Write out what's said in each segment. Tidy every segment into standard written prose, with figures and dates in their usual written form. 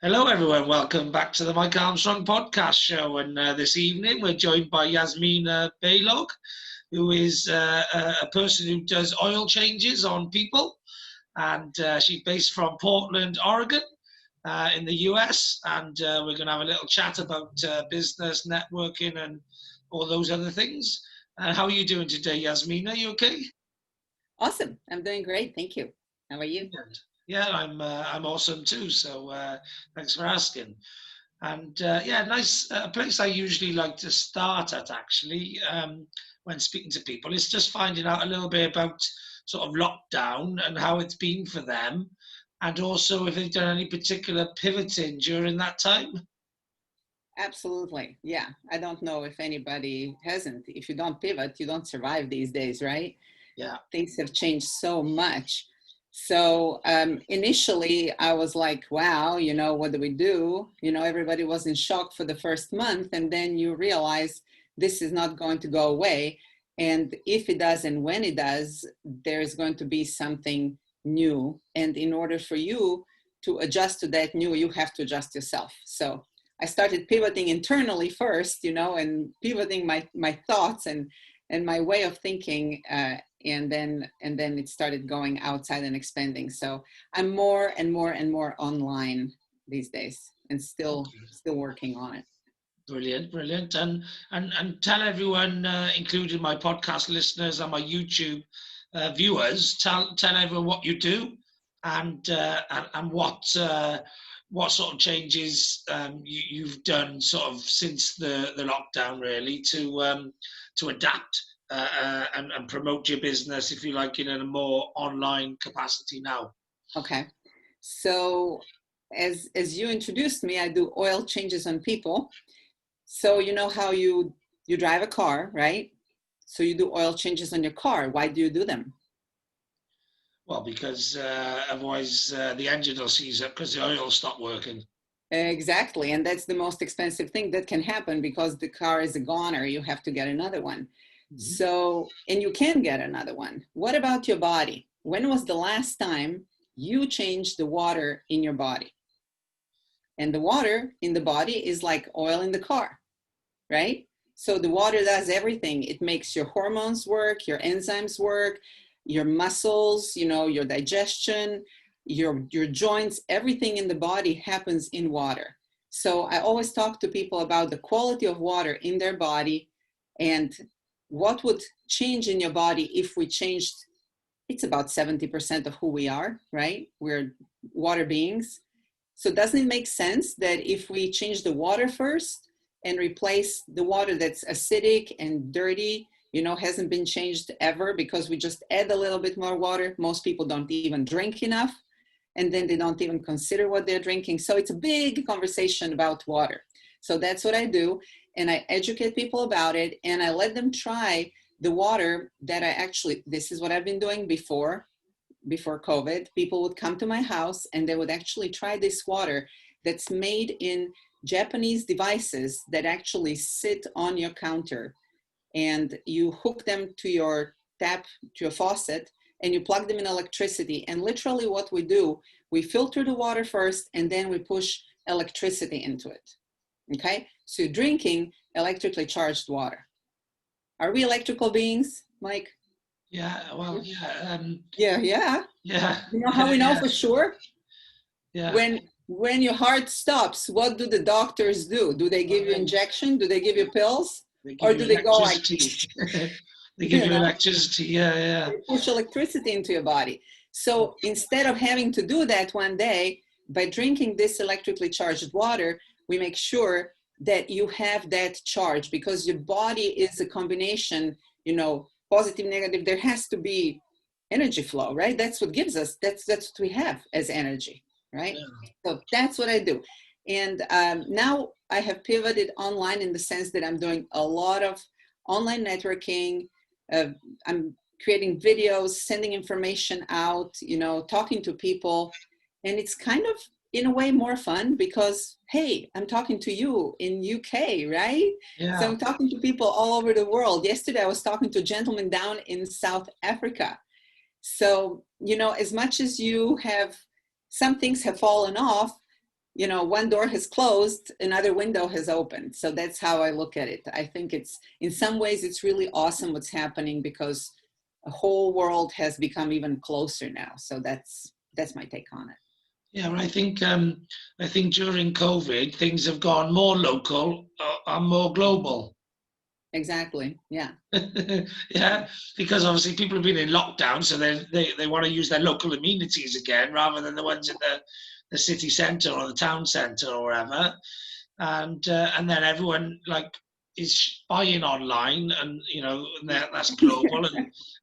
Hello, everyone. Welcome back to the Mike Armstrong podcast show. And this evening, we're joined by Jasmina Balogh, who is a person who does oil changes on people. And she's based from Portland, Oregon, in the US. And we're going to have a little chat about business, networking, and all those other things. How are you doing today, Jasmina? You okay? Awesome. I'm doing great. Thank you. How are you? Good. Yeah, I'm awesome too. So thanks for asking. And yeah, nice place I usually like to start at actually when speaking to people is just finding out a little bit about sort of lockdown and how it's been for them, and also if they've done any particular pivoting during that time. Absolutely. Yeah. I don't know if anybody hasn't. If you don't pivot, you don't survive these days, right? Yeah. Things have changed so much. So initially, I was like, wow, what do we do? Everybody was in shock for the first month. And then you realize this is not going to go away. And if it does, and when it does, there's going to be something new. And in order for you to adjust to that new, you have to adjust yourself. So I started pivoting internally first, and pivoting my thoughts and my way of thinking, and then it started going outside and expanding. So I'm more and more and more online these days, and still working on it. Brilliant, brilliant. And tell everyone, including my podcast listeners and my YouTube viewers, tell everyone what you do and what sort of changes you've done sort of since the lockdown, really, to adapt and promote your business, if you like, in a more online capacity now. Okay. So as you introduced me, I do oil changes on people. So you know how you drive a car, right? So you do oil changes on your car. Why do you do them? Well, because otherwise the engine will seize up because the oil will stop working. Exactly. And that's the most expensive thing that can happen because the car is a goner. You have to get another one. Mm-hmm. So, and you can get another one. What about your body? When was the last time you changed the water in your body? And the water in the body is like oil in the car, right? So the water does everything. It makes your hormones work, your enzymes work, your muscles, your digestion, your joints, everything in the body happens in water. So I always talk to people about the quality of water in their body and what would change in your body if we changed. It's about 70% of who we are, right? We're water beings. So doesn't it make sense that if we change the water first and replace the water that's acidic and dirty, hasn't been changed ever because we just add a little bit more water. Most people don't even drink enough, and then they don't even consider what they're drinking. So it's a big conversation about water. So that's what I do. And I educate people about it, and I let them try the water that this is what I've been doing before COVID. People would come to my house and they would actually try this water that's made in Japanese devices that actually sit on your counter, and you hook them to your tap, to your faucet, and you plug them in electricity. And literally what we do, we filter the water first, and then we push electricity into it. Okay? So you're drinking electrically charged water. Are we electrical beings, Mike? Yeah, well, yeah. Yeah. You know how we know for sure? Yeah. When your heart stops, what do the doctors do? Do they give you injection? Do they give you pills? Or do they go like they give you electricity? Yeah. They push electricity into your body. So instead of having to do that one day, by drinking this electrically charged water, we make sure that you have that charge, because your body is a combination, positive, negative. There has to be energy flow, right? That's what gives us, that's what we have as energy, right? Yeah. So that's what I do. And now I have pivoted online in the sense that I'm doing a lot of online networking. I'm creating videos, sending information out, talking to people. And it's kind of, in a way, more fun because, hey, I'm talking to you in UK, right? Yeah. So I'm talking to people all over the world. Yesterday, I was talking to a gentleman down in South Africa. So, as much as some things have fallen off, one door has closed, another window has opened. So that's how I look at it. I think it's, in some ways, it's really awesome what's happening, because the whole world has become even closer now. So that's my take on it. Yeah, well, I think during COVID things have gone more local and more global. Exactly. Yeah. Yeah, because obviously people have been in lockdown, so they want to use their local amenities again rather than the ones in the city centre or the town centre or wherever. And then everyone like is buying online, and that's global,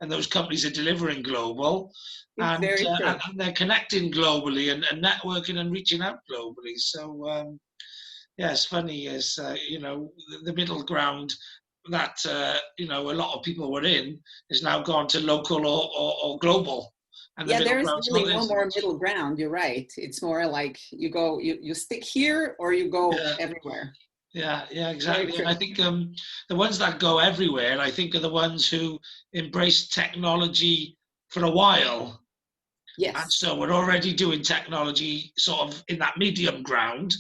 and those companies are delivering global, It's very true. and they're connecting globally and networking and reaching out globally. So yeah, it's funny as the middle ground that a lot of people were in is now gone to local or global, and the Yeah, middle there is ground really still no is. more middle ground. You're right. It's more like you stick here or you go Yeah. everywhere. Yeah, Very exactly. And true. I think the ones that go everywhere, I think, are the ones who embrace technology for a while. And Yes. so we're already doing technology sort of in that medium ground.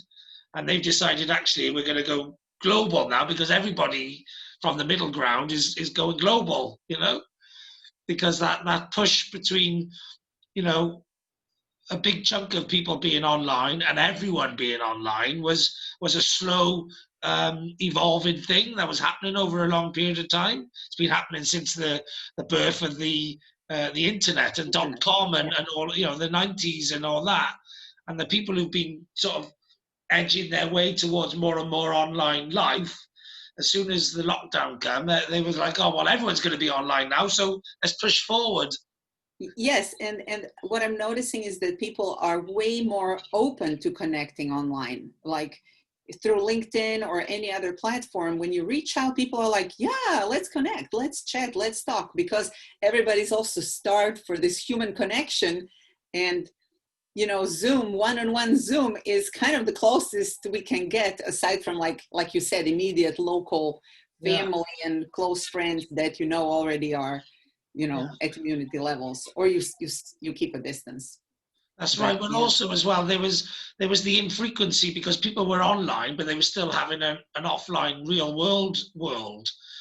And they've decided actually we're going to go global now because everybody from the middle ground is going global, because that push between, you know, a big chunk of people being online and everyone being online was a slow evolving thing that was happening over a long period of time. It's been happening since the birth of the internet and Internet. .com Yeah. and all, the 90s and all that. And the people who've been sort of edging their way towards more and more online life, as soon as the lockdown came, they was like, oh well, everyone's going to be online now, so let's push forward. Yes, and what I'm noticing is that people are way more open to connecting online, like through LinkedIn or any other platform. When you reach out, people are like, yeah, let's connect, let's chat, let's talk, because everybody's also starved for this human connection. And Zoom, one-on-one Zoom is kind of the closest we can get, aside from, like you said, immediate local Yeah. family and close friends that already are Yeah. at community levels, or you keep a distance. That's But right, but yeah, also as well there was the infrequency because people were online, but they were still having an offline real world.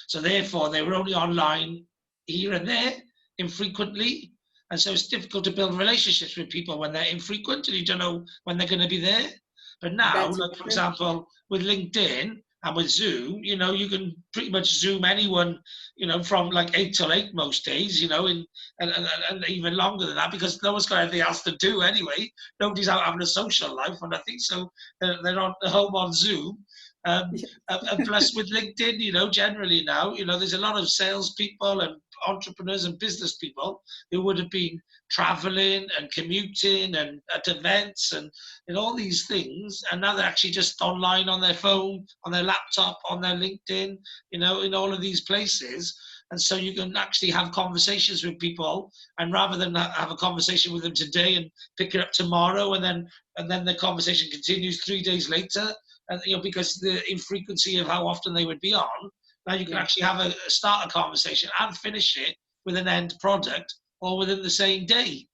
So therefore, they were only online here and there, infrequently, and so it's difficult to build relationships with people when they're infrequent and you don't know when they're going to be there. But now, that's like for true. example, with LinkedIn and with Zoom, you can pretty much Zoom anyone, from like 8 till 8 most days, and even longer than that because no one's got anything else to do anyway. Nobody's out having a social life or nothing, so they're on home on Zoom. And plus with LinkedIn, generally now, there's a lot of salespeople and entrepreneurs and business people who would have been traveling and commuting and at events and all these things, and now they're actually just online on their phone, on their laptop, on their LinkedIn, in all of these places. And so you can actually have conversations with people, and rather than have a conversation with them today and pick it up tomorrow, and then the conversation continues 3 days later, and because the infrequency of how often they would be on, now you can Yeah, actually have start a conversation and finish it with an end product all within the same day.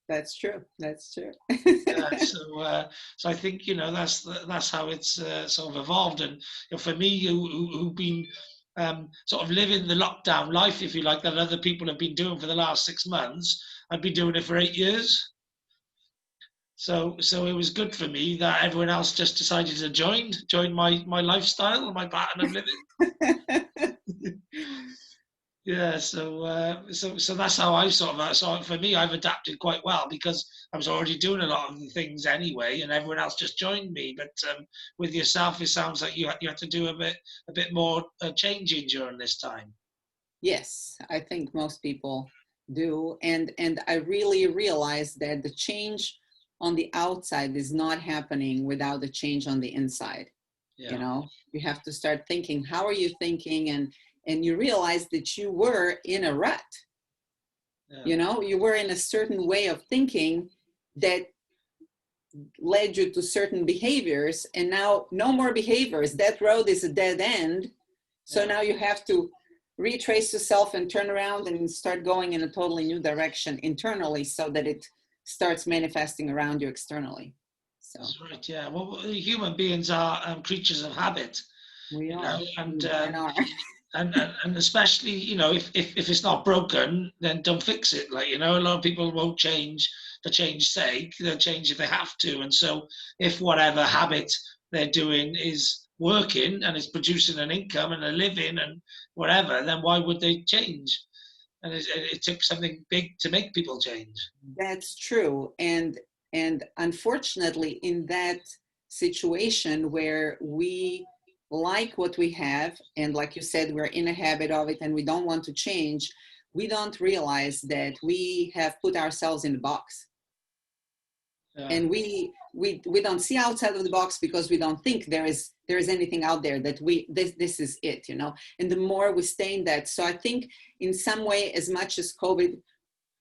that's true. That's true. Yeah, so I think that's how it's sort of evolved, and for me, who've been sort of living the lockdown life, if you like, that other people have been doing for the last 6 months. I've been doing it for 8 years, so it was good for me that everyone else just decided to join my lifestyle and my pattern of living. Yeah, so that's how I sort of so for me I've adapted quite well because I was already doing a lot of the things anyway, and everyone else just joined me. But with yourself, it sounds like you had to do a bit more changing during this time. Yes, I think most people do. And I really realized that the change on the outside is not happening without the change on the inside. Yeah, You have to start thinking, how are you thinking? And you realize that you were in a rut. yeah, You were in a certain way of thinking that led you to certain behaviors, and now no more behaviors. That road is a dead end. So yeah. now you have to retrace yourself and turn around and start going in a totally new direction internally so that it starts manifesting around you externally. So That's right. Yeah. Well, human beings are creatures of habit, we you are. know, We more and are. and especially, you know, if it's not broken, then don't fix it. Like, you know, a lot of people won't change for change's sake. They'll change if they have to. And so if whatever habit they're doing is working and it's producing an income and a living and whatever, then why would they change? And it took something big to make people change. That's true. And unfortunately, in that situation where we like what we have, and like you said, we're in a habit of it and we don't want to change, we don't realize that we have put ourselves in the box. Yeah. And we don't see outside of the box because we don't think there is anything out there that this is it, you know. And the more we stay in that, so I think in some way, as much as COVID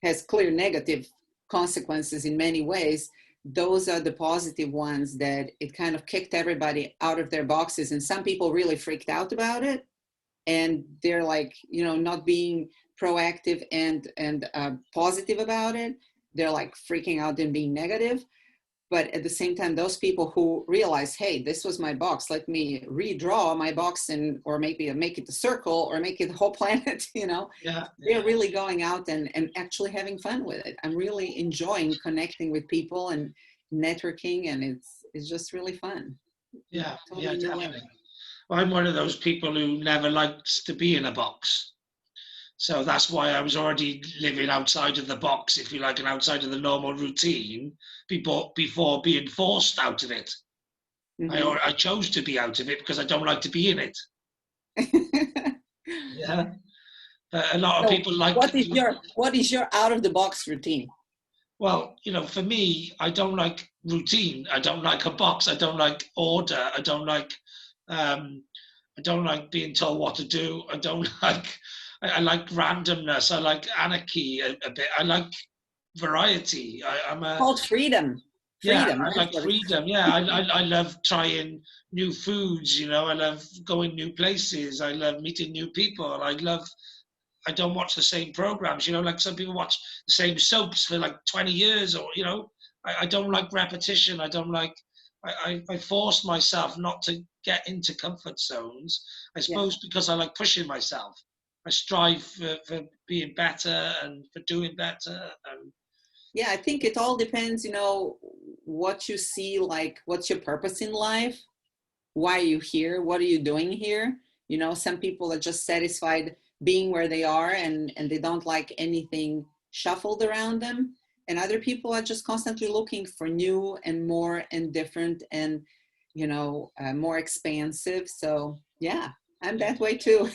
has clear negative consequences in many ways, those are the positive ones, that it kind of kicked everybody out of their boxes. And some people really freaked out about it, and they're like, you know, not being proactive and positive about it. They're like freaking out and being negative. But at the same time, those people who realize, hey, this was my box, let me redraw my box, and or maybe make it a circle or make it a whole planet, you know. Yeah. They're really going out and actually having fun with it. I'm really enjoying connecting with people and networking, and it's just really fun. Yeah. Totally Yeah, new way. definitely. Well, I'm one of those people who never likes to be in a box. So that's why I was already living outside of the box, if you like, and outside of the normal routine before being forced out of it. Mm-hmm. I chose to be out of it because I don't like to be in it. Yeah. A lot of So people like, what is your out of the box routine? well, you know, for me, I don't like routine. I don't like a box. I don't like order. Um, I don't like being told what to do. I don't like, I like randomness. I like anarchy a bit. I like variety. I'm a, Called freedom. yeah, Freedom. I That's like what it's. freedom. Yeah, I love trying new foods. You know, I love going new places. I love meeting new people. I don't watch the same programs. You know, like some people watch the same soaps for like 20 years, or you know, I don't like repetition. I don't like. I force myself not to get into comfort zones. I Yeah. suppose because I like pushing myself. I strive for being better and for doing better. And Yeah, I think it all depends, you know, what you see, like what's your purpose in life? Why are you here? What are you doing here? You know, some people are just satisfied being where they are, and they don't like anything shuffled around them. And other people are just constantly looking for new and more and different and, you know, more expansive. So yeah, I'm yeah. that way too.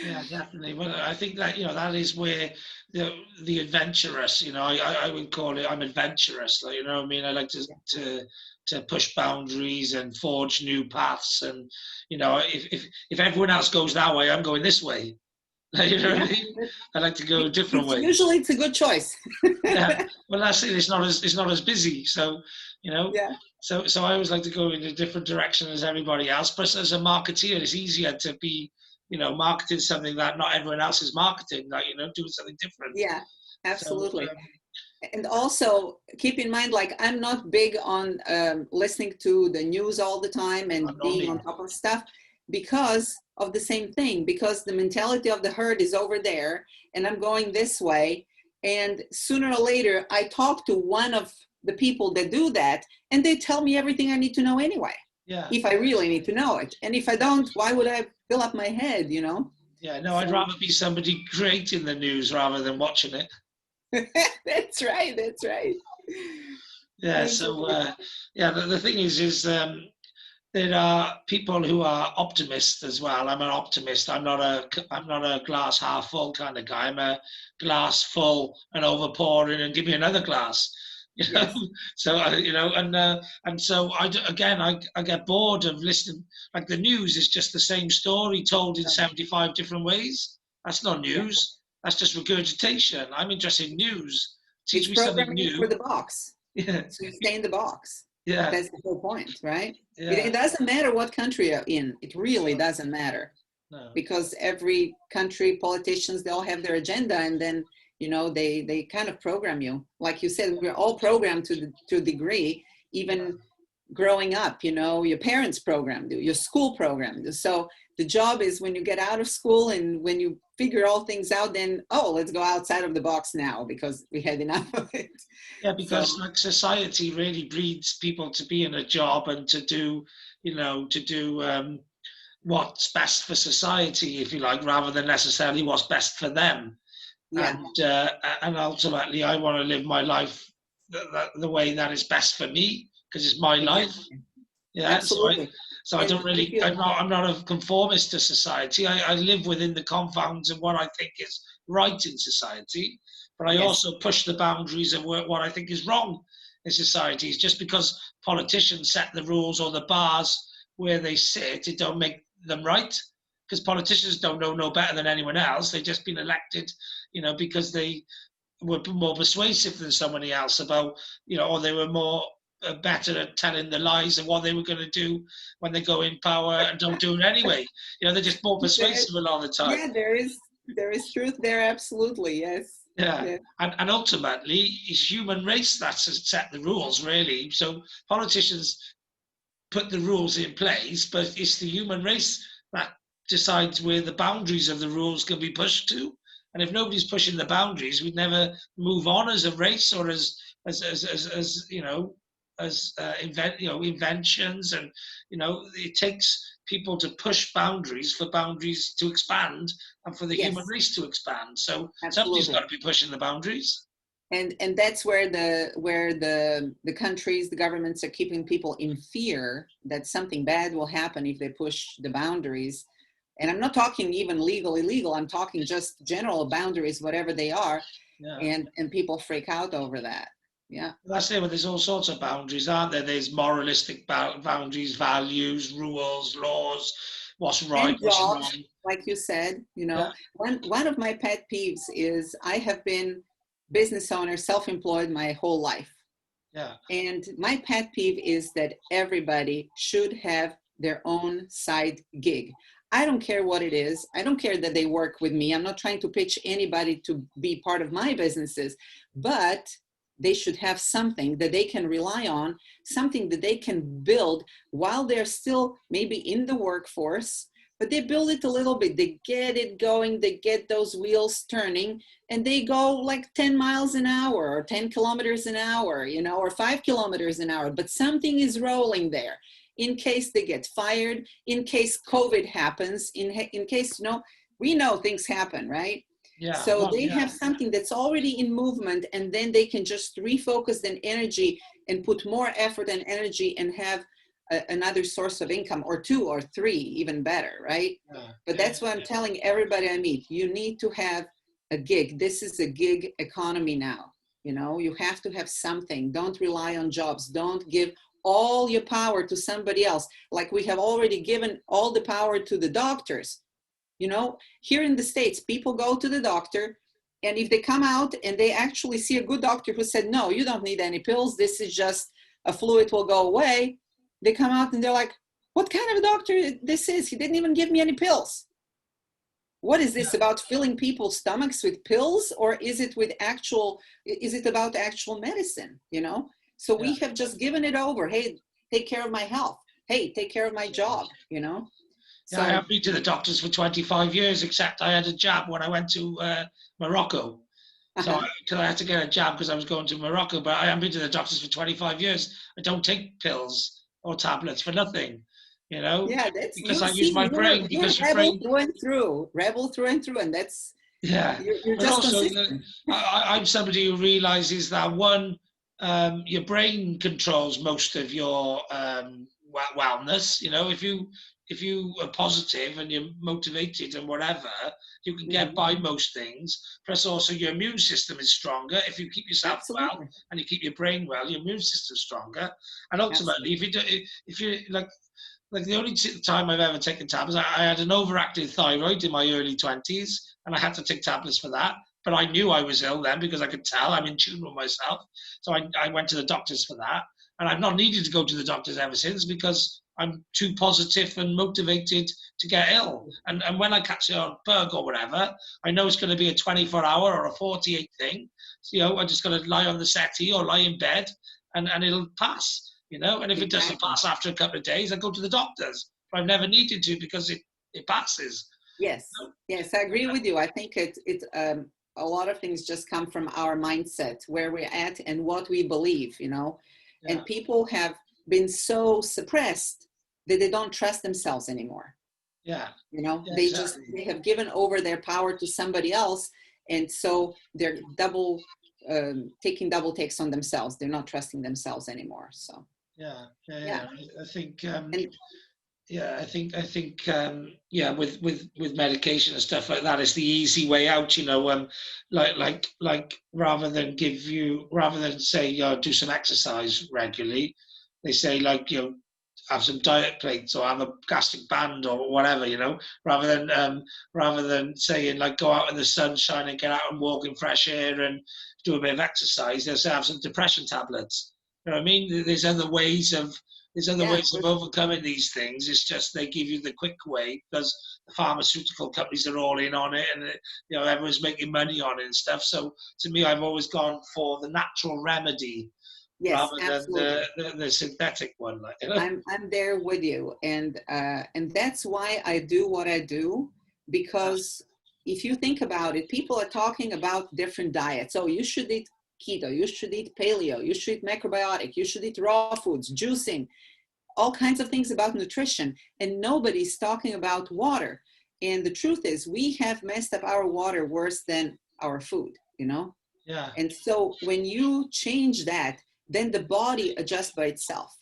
Yeah, definitely. Well, I think that, you know, that is where the adventurous, you know, I would call it, I'm adventurous. Like, you know what I mean? I like to push boundaries and forge new paths. And, you know, if everyone else goes that way, I'm going this way. You know what Yeah, I mean? I like to go a different it's way. usually it's a good choice. Yeah. Well, that's it. It's not as busy. So, you know, Yeah. so I always like to go in a different direction as everybody else. Plus, as a marketeer, it's easier to be, you know, marketing something that not everyone else is marketing, like, you know, doing something different. Yeah, So, absolutely. And also keep in mind, like, I'm not big on listening to the news all the time and not being me. on top of stuff because of the same thing, because the mentality of the herd is over there and I'm going this way. And sooner or later, I talk to one of the people that do that and they tell me everything I need to know anyway, Yeah. if I really need to know it. And if I don't, why would I fill up my head, you know? Yeah. No, I'd rather be somebody creating the news rather than watching it. That's right. That's right. Yeah. That's So, right. yeah, the thing is there are people who are optimists as well. I'm an optimist. I'm not a glass half full kind of guy. I'm a glass full and overpouring and give me another glass. You know, Yes. so you know, and so I get bored of listening. Like the news is just the same story told in 75 different ways. That's not Yeah. news. That's just regurgitation. I'm interested in news. Teach It's me something programming for new. the box. Yeah, So you stay in the box. yeah, That's the whole point, right? It yeah. doesn't matter what country you're in. It really No, doesn't matter no. because every country, politicians, they all have their agenda, and then you know they kind of program you. Like you said, we're all programmed to a degree, even growing up, your parents programmed you, your school programmed you. So the job is when you get out of school and when you figure all things out, then, let's go outside of the box now because we had enough of it. Yeah, because like society really breeds people to be in a job and to do, what's best for society, if you like, rather than necessarily what's best for them. Yeah. And ultimately, I want to live my life the way that is best for me because it's my life. Yeah. Absolutely. So I don't really. I'm not a conformist to society. I live within the confines of what I think is right in society, but I also push the boundaries of what I think is wrong in societies. Just because politicians set the rules or the bars where they sit, it don't make them right. Because politicians don't know no better than anyone else. They've just been elected, because they were more persuasive than somebody else about, or they were more better at telling the lies of what they were going to do when they go in power and don't do it anyway. They're just more persuasive a lot of the time. Yeah, there is truth there. Absolutely. Yes. Yeah. And ultimately, it's human race that's set the rules, really. So politicians put the rules in place, but it's the human race that decides where the boundaries of the rules can be pushed to. And if nobody's pushing the boundaries, we'd never move on as a race or as inventions. And it takes people to push boundaries for boundaries to expand and for the human race to expand. So somebody's got to be pushing the boundaries. And that's where the countries, the governments are keeping people in fear that something bad will happen if they push the boundaries. And I'm not talking even legal, illegal. I'm talking just general boundaries, whatever they are. Yeah. And people freak out over that. Yeah. That's it. But there's all sorts of boundaries, aren't there? There's moralistic boundaries, values, rules, laws, what's right, what's wrong. Like you said, one of my pet peeves is I have been business owner, self-employed my whole life. Yeah. And my pet peeve is that everybody should have their own side gig. I don't care what it is. I don't care that they work with me. I'm not trying to pitch anybody to be part of my businesses, but they should have something that they can rely on, something that they can build while they're still maybe in the workforce, but they build it a little bit. They get it going, they get those wheels turning, and they go like 10 miles an hour or 10 kilometers an hour, or 5 kilometers an hour, but something is rolling there in case they get fired, in case COVID happens, in case, we know things happen, right? Yeah. So they have something that's already in movement, and then they can just refocus their energy and put more effort and energy and have another source of income, or 2 or 3, even better, right? But that's what I'm telling everybody I meet. You need to have a gig. This is a gig economy now. You have to have something. Don't rely on jobs. Don't give all your power to somebody else. Like we have already given all the power to the doctors. Here in the States, people go to the doctor, and if they come out and they actually see a good doctor who said, no, you don't need any pills, this is just a flu, it will go away. They come out and they're like, what kind of a doctor this is? He didn't even give me any pills. What is this about filling people's stomachs with pills, or is it about actual medicine? So we have just given it over. Hey, take care of my health. Hey, take care of my job, So, I have been to the doctors for 25 years, except I had a jab when I went to Morocco. So I had to get a jab because I was going to Morocco, but I haven't been to the doctors for 25 years. I don't take pills or tablets for nothing, Yeah, that's because I use my brain. Because your brain rebel through and through, and that's you're but just also, consistent. I'm somebody who realizes that your brain controls most of your wellness. If you are positive and you're motivated and whatever, you can get by most things. Plus, also your immune system is stronger if you keep yourself well and you keep your brain well. Your immune system's stronger, and ultimately, if you like the only time I've ever taken tablets, I had an overactive thyroid in my early 20s, and I had to take tablets for that. But I knew I was ill then because I could tell. I'm in tune with myself, so I went to the doctors for that, and I've not needed to go to the doctors ever since because I'm too positive and motivated to get ill. And when I catch a bug or whatever, I know it's going to be a 24-hour or a 48 thing. So, I just got to lie on the settee or lie in bed, and it'll pass. you know. And if it doesn't Exactly. pass after a couple of days, I go to the doctors. But I've never needed to because it passes. Yes, yes, I agree with you. I think a lot of things just come from our mindset, where we're at and what we believe, you know. Yeah. And people have been so suppressed that they don't trust themselves anymore. Yeah. You know, Yeah, they exactly. they have given over their power to somebody else, and so they're taking double takes on themselves. They're not trusting themselves anymore. So Yeah. yeah, I think. and Yeah, yeah, with medication and stuff like that, it's the easy way out, you know. Like rather than say, do some exercise regularly, they say, like, have some diet plates or have a gastric band or whatever, you know. Rather than saying, like, go out in the sunshine and get out and walk in fresh air and do a bit of exercise, they'll say have some depression tablets. You know what I mean? There's other yeah, ways of overcoming these things. It's just they give you the quick way because the pharmaceutical companies are all in on it, and everyone's making money on it and stuff. So to me, I've always gone for the natural remedy yes, rather than absolutely. the synthetic one. Like, I'm there with you, and that's why I do what I do, because if you think about it, people are talking about different diets. Oh, you should eat keto, you should eat paleo, you should eat macrobiotic, you should eat raw foods, juicing, all kinds of things about nutrition, and nobody's talking about water. And the truth is, we have messed up our water worse than our food, you know. Yeah. And so when you change that, then the body adjusts by itself.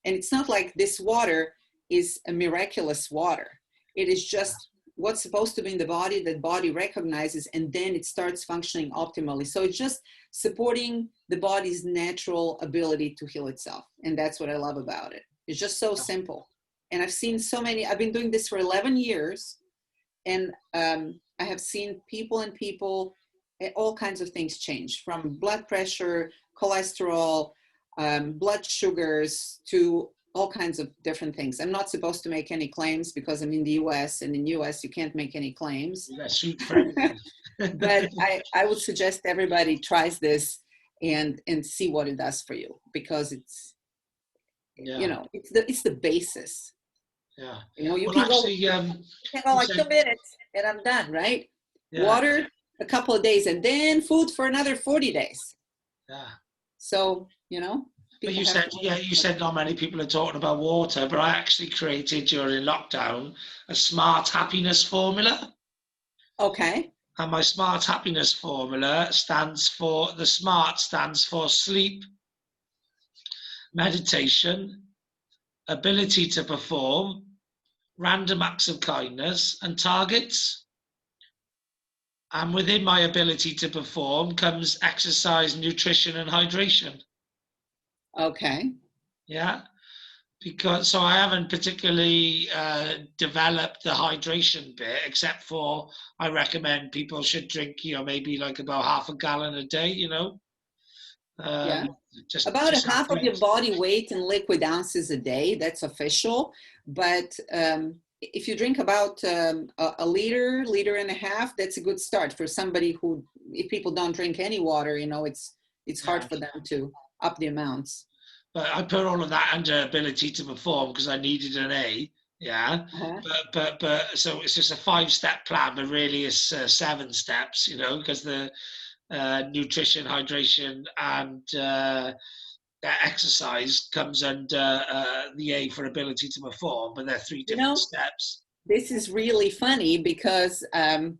And it's not like this water is a miraculous water. It is just what's supposed to be in the body that body recognizes, and then it starts functioning optimally. So it's just supporting the body's natural ability to heal itself. And that's what I love about it. It's just so simple. And I've been doing this for 11 years, and I have seen people all kinds of things change, from blood pressure, cholesterol, blood sugars, to all kinds of different things. I'm not supposed to make any claims because I'm in the US, and in the US you can't make any claims. But I would suggest everybody tries this and see what it does for you, because it's it's the basis. Yeah. You know, you Well, can actually, go like 2 minutes and I'm done, right? Yeah. Water a couple of days, and then food for another 40 days. Yeah. So, But you said not many people are talking about water, but I actually created during lockdown a smart happiness formula. Okay. And my smart happiness formula stands for sleep, meditation, ability to perform, random acts of kindness, and targets. And within my ability to perform comes exercise, nutrition, and hydration. Okay. Yeah. So I haven't particularly developed the hydration bit, except for I recommend people should drink, maybe like about half a gallon a day, Yeah. Just About a half of your after. body weight in liquid ounces a day. That's official. But if you drink about a liter and a half, that's a good start for somebody who, if people don't drink any water, it's hard for them to up the amounts. But I put all of that under ability to perform because I needed an A. Yeah. Uh-huh. But so it's just a 5-step plan, but really it's 7 steps, because the nutrition, hydration, and exercise comes under the A for ability to perform, but they're 3 different steps. This is really funny because a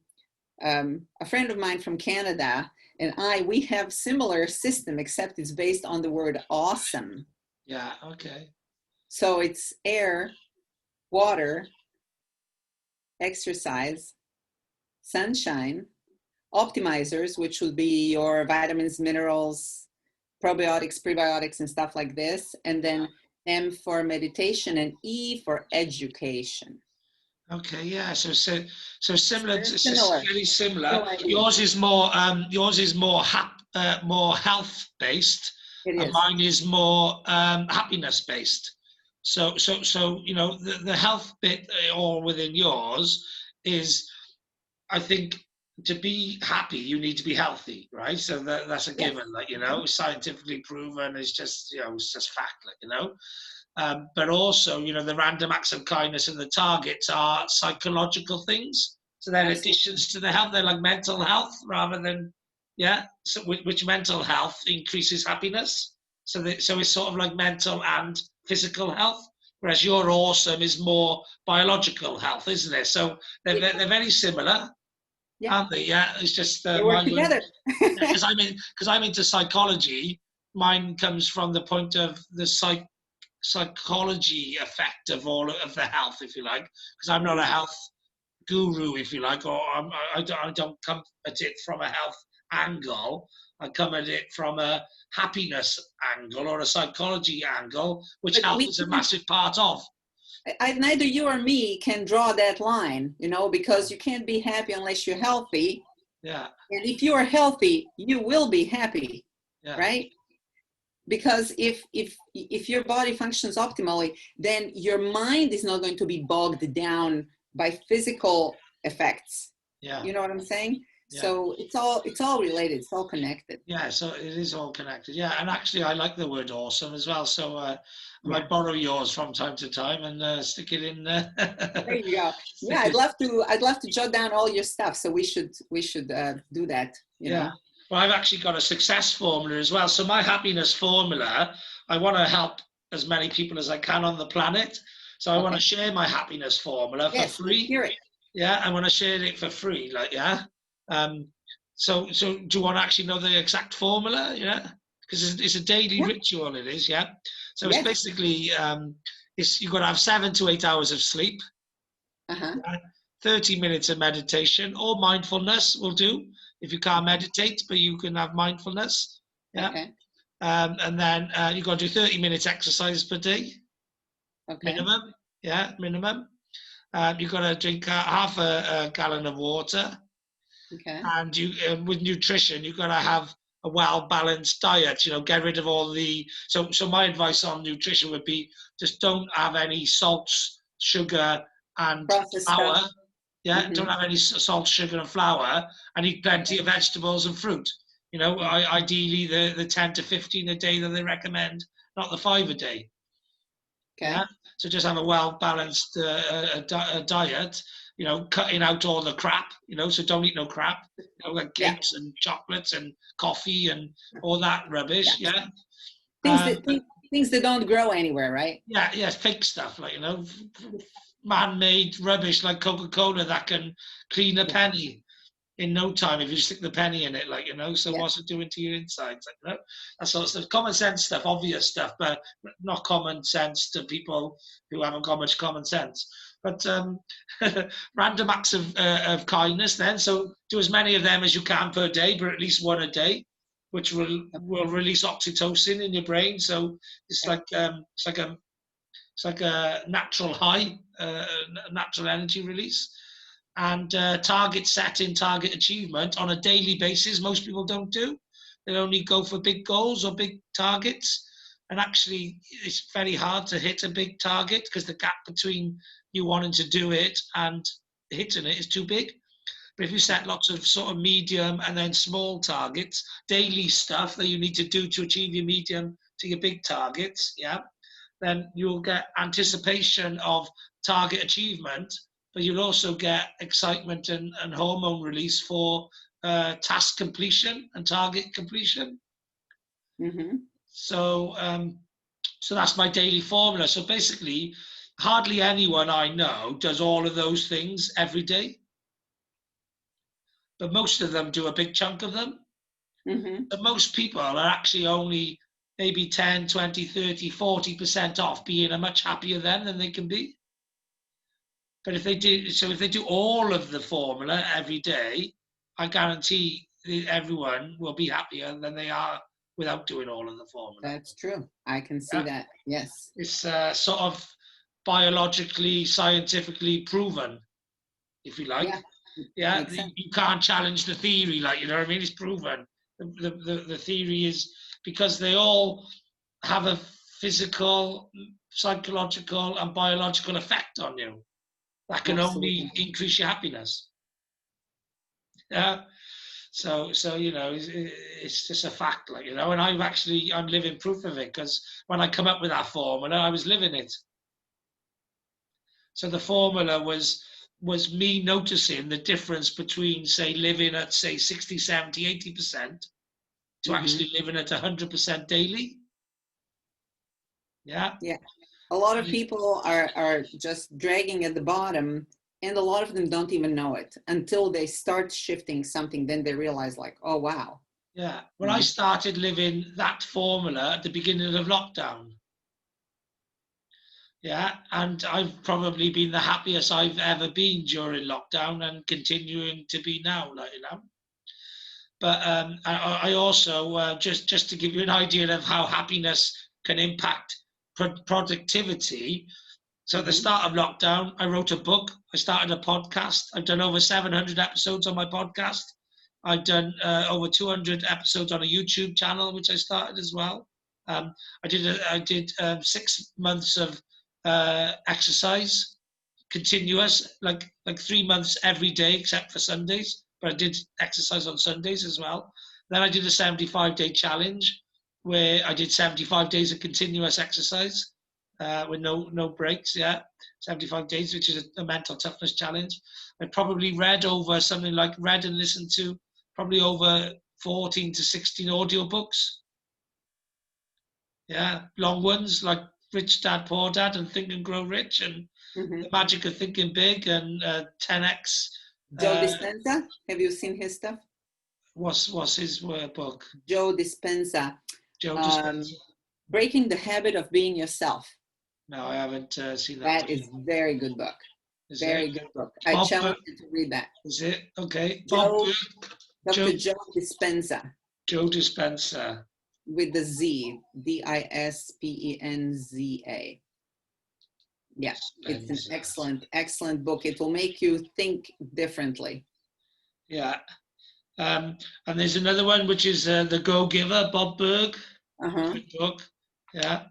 friend of mine from Canada and we have similar system, except it's based on the word awesome. Yeah, okay. So it's air, water, exercise, sunshine, optimizers, which would be your vitamins, minerals, probiotics, prebiotics, and stuff like this. And then M for meditation and E for education. Okay, yeah. So similar. It's really similar. No, yours is more more health based, and mine is more happiness based. So the health bit all within yours is, I think, to be happy, you need to be healthy, right? So that's a Yes. given, like, you know, scientifically proven. It's just, you know, it's just fact, like, you know. But also, you know, the random acts of kindness and the targets are psychological things. So they're Absolutely. additions to the health. They're like mental health rather than, yeah. So which mental health increases happiness. So it's sort of like mental and physical health. Whereas your awesome is more biological health, isn't it? So they're very similar, Yeah, aren't they? Yeah. It's just they work mine wouldn't. together. Because I'm into psychology. Mine comes from the point of the psychology effect of all of the health, if you like, because I'm not a health guru, if you like, or I don't come at it from a health angle. I come at it from a happiness angle or a psychology angle, which But health we is a massive part of. neither you or me can draw that line, you know, because you can't be happy unless you're healthy. Yeah, And if you are healthy, you will be happy, yeah, right? Because if your body functions optimally, then your mind is not going to be bogged down by physical effects. yeah, You know what I'm saying? yeah. So it's all related. It's all connected. Yeah, so it is all connected. Yeah, and actually, I like the word awesome as well. So I Yeah. might borrow yours from time to time and stick it in. There you go. Yeah, Stick it. I'd love to jot down all your stuff. So we should do that. You Yeah. know. Well, I've actually got a success formula as well. So my happiness formula, I want to help as many people as I can on the planet. So I want Okay. to share my happiness formula for Yes, let's free. hear it. Yeah, I want to share it for free. Like, yeah. Um, so do you want to actually know the exact formula? Yeah, because it's a daily Yeah. ritual. It is. Yeah. So it's Yes. basically you've got to have 7 to 8 hours of sleep, Uh-huh. 30 minutes of meditation or mindfulness will do. If you can't meditate, but you can have mindfulness. Yeah. Okay. And then you've got to do 30 minutes exercise per day, Okay. minimum. Yeah, minimum. You've got to drink half a gallon of water. Okay. And you with nutrition, you've got to have a well-balanced diet. You know, get rid of all the. So my advice on nutrition would be just don't have any salts, sugar, and Processed flour. stuff. Yeah, don't Mm-hmm. have any salt, sugar, and flour, and eat plenty of vegetables and fruit. You know, ideally the 10 to 15 a day that they recommend, not the 5 a day. Okay. Yeah. So just have a well balanced diet. You know, cutting out all the crap. You know, so don't eat no crap. You know, like Yeah. cakes and chocolates and coffee and all that rubbish. Yeah. Yeah. Things Um, that things that don't grow anywhere, right? yeah, fake stuff like, you know, man-made rubbish like Coca-Cola that can clean a Yeah. penny in no time if you stick the penny in it, like, you know. So Yeah. what's it doing to your insides? Like, you know, that sort of stuff. Common sense stuff, obvious stuff, but not common sense to people who haven't got much common sense. But random acts of kindness then. So do as many of them as you can per day, but at least one a day, which will release oxytocin in your brain. So it's Okay. like a natural high, natural energy release. And target setting, target achievement on a daily basis, most people don't do. They only go for big goals or big targets. And actually, it's very hard to hit a big target because the gap between you wanting to do it and hitting it is too big. But if you set lots of sort of medium and then small targets, daily stuff that you need to do to achieve your medium to your big targets, yeah, then you'll get anticipation of target achievement, but you'll also get excitement and hormone release for task completion and target completion. Mm-hmm. So that's my daily formula. So basically, hardly anyone I know does all of those things every day, but most of them do a big chunk of them. Mm-hmm. But most people are actually only maybe 10, 20, 30, 40% off being a much happier than they can be. But if they do all of the formula every day, I guarantee everyone will be happier than they are without doing all of the formula. That's true. I can see Yeah. that. Yes. It's sort of biologically, scientifically proven, if you like. Yeah, Makes sense. you can't challenge the theory, like, you know what I mean? It's proven. The theory is because they all have a physical, psychological, and biological effect on you. That can only Absolutely. increase your happiness. Yeah. So it's just a fact, like, and I'm living proof of it, because when I come up with that formula, I was living it. So the formula was me noticing the difference between, say, living at, say, 60, 70, 80% to Hmm. actually living at 100% daily. Yeah. Yeah. A lot of people are just dragging at the bottom, and a lot of them don't even know it until they start shifting something. Then they realize, like, oh, wow. Yeah. Well, I Mhm. started living that formula at the beginning of lockdown. Yeah, and I've probably been the happiest I've ever been during lockdown, and continuing to be now, like. But I also, just to give you an idea of how happiness can impact productivity. So at the Mhm. start of lockdown, I wrote a book. I started a podcast. I've done over 700 episodes on my podcast. I've done over 200 episodes on a YouTube channel, which I started as well. I did 6 months of exercise, continuous, like 3 months every day except for Sundays. But I did exercise on Sundays as well. Then I did a 75-day challenge where I did 75 days of continuous exercise with no breaks. Yeah, 75 days, which is a mental toughness challenge. I probably read and listened to probably over 14 to 16 audiobooks. Yeah, long ones like Rich Dad Poor Dad and Think and Grow Rich, and The Mhm. Magic of Thinking Big, and 10x. Joe Uh, Dispenza, have you seen his stuff? what's his book? Joe Dispenza, Joe um, Dispenza. Breaking the Habit of Being Yourself. No, I haven't seen that That one. is very good book. Is it Very good book. I Bob challenge Burke? you to read that. Is it okay? Bob Joe, Burke. Joe Dr. Joe Dispenza, Joe Dispenza. with the Z, Dispenza. Yeah, it's an Dispenza. excellent, excellent book. It will make you think differently. Yeah. And there's another one which is The Go Giver, Bob Burke. Uh-huh. Good book. Yeah.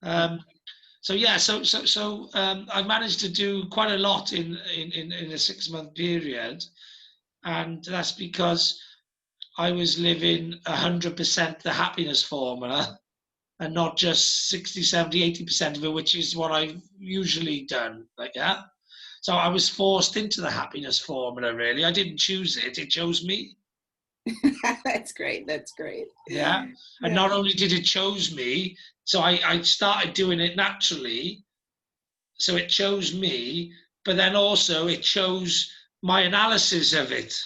Um, so I managed to do quite a lot in a 6 month period, and that's because I was living 100% the happiness formula, and not just 60, 70, 80% of it, which is what I've usually done. Like, yeah. So I was forced into the happiness formula, really. I didn't choose it, it chose me. That's great. That's great. Yeah. And Yeah. not only did it chose me, so I started doing it naturally. So it chose me, but then also it chose my analysis of it.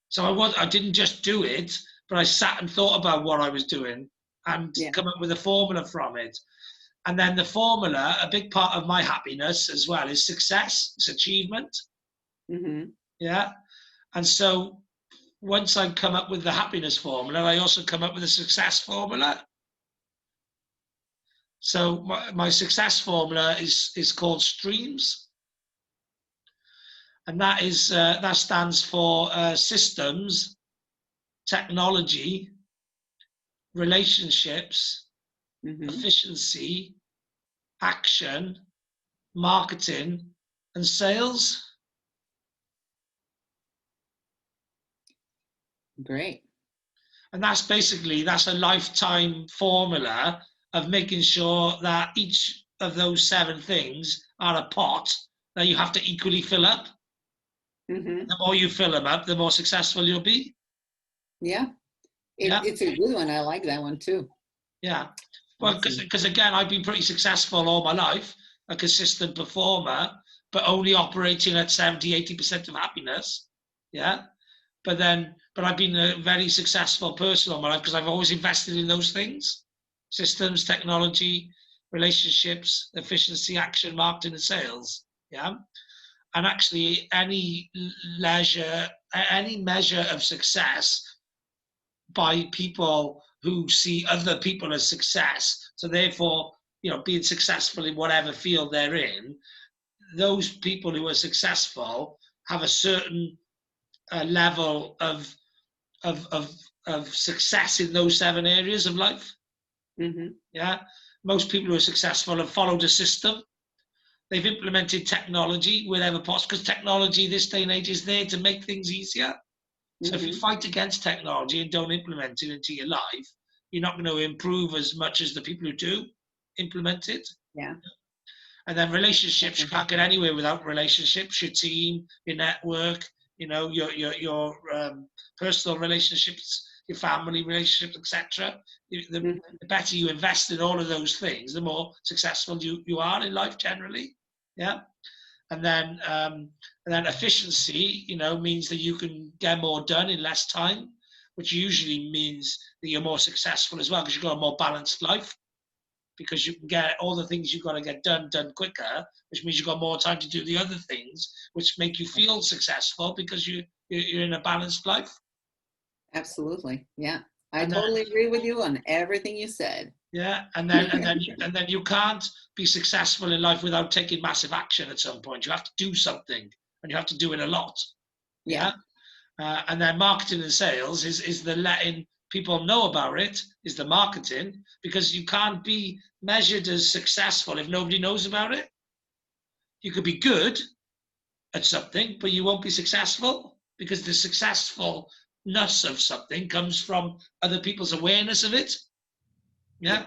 So I didn't just do it, but I sat and thought about what I was doing and Yeah. come up with a formula from it. And then the formula, a big part of my happiness as well, is success, it's achievement. Mm-hmm. Yeah. And so once I come up with the happiness formula, I also come up with a success formula. So my success formula is called streams, and that stands for systems, technology, relationships, Mm-hmm. efficiency, action, marketing, and sales. Great. And that's a lifetime formula of making sure that each of those 7 things are a pot that you have to equally fill up. Mm-hmm. The more you fill them up, the more successful you'll be. Yeah. Yeah, It's a good one. I like that one too. yeah. Well, Awesome. because again, I've been pretty successful all my life, a consistent performer, but only operating at 70, 80% of happiness. Yeah. But I've been a very successful person all my life because I've always invested in those things: systems, technology, relationships, efficiency, action, marketing, and sales. Yeah. And actually, any measure of success by people who see other people as success, so therefore, being successful in whatever field they're in, those people who are successful have a certain level of, of, of success in those 7 areas of life. Mm-hmm. Yeah. Most people who are successful have followed a system. They've implemented technology wherever possible, because technology this day and age is there to make things easier. So if you fight against technology and don't implement it into your life, you're not going to improve as much as the people who do implement it. Yeah. And then relationships, you can't get anywhere without relationships, your team, your network, your personal relationships, your family relationships, etc. The better you invest in all of those things, the more successful you are in life generally. Yeah. And then efficiency, means that you can get more done in less time, which usually means that you're more successful as well, because you've got a more balanced life, because you can get all the things you've got to get done quicker, which means you've got more time to do the other things, which make you feel successful because you're in a balanced life. Absolutely. Yeah. I totally agree with you on everything you said. Yeah, and then you can't be successful in life without taking massive action at some point. You have to do something, and you have to do it a lot. Yeah. And then marketing and sales is the letting people know about it, is the marketing, because you can't be measured as successful if nobody knows about it. You could be good at something, but you won't be successful, because the successfulness of something comes from other people's awareness of it. Yeah.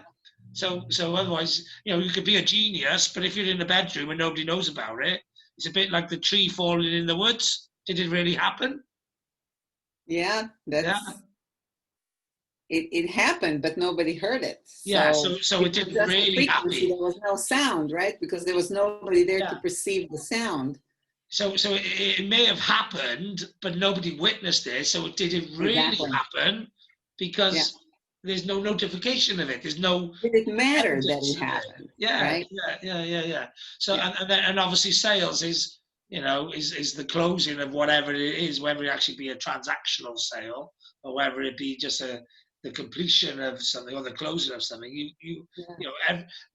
So otherwise, you could be a genius, but if you're in a bedroom and nobody knows about it, it's a bit like the tree falling in the woods. Did it really happen? Yeah, it happened, but nobody heard it. So it didn't really happen. There was no sound, right? Because there was nobody there to perceive the sound. So it may have happened, but nobody witnessed it. So did it really happen? Because there's no notification of it. There's no. Did it matter that it happened? Right? Yeah. So and obviously sales is the closing of whatever it is, whether it actually be a transactional sale or whether it be just the completion of something or the closing of something.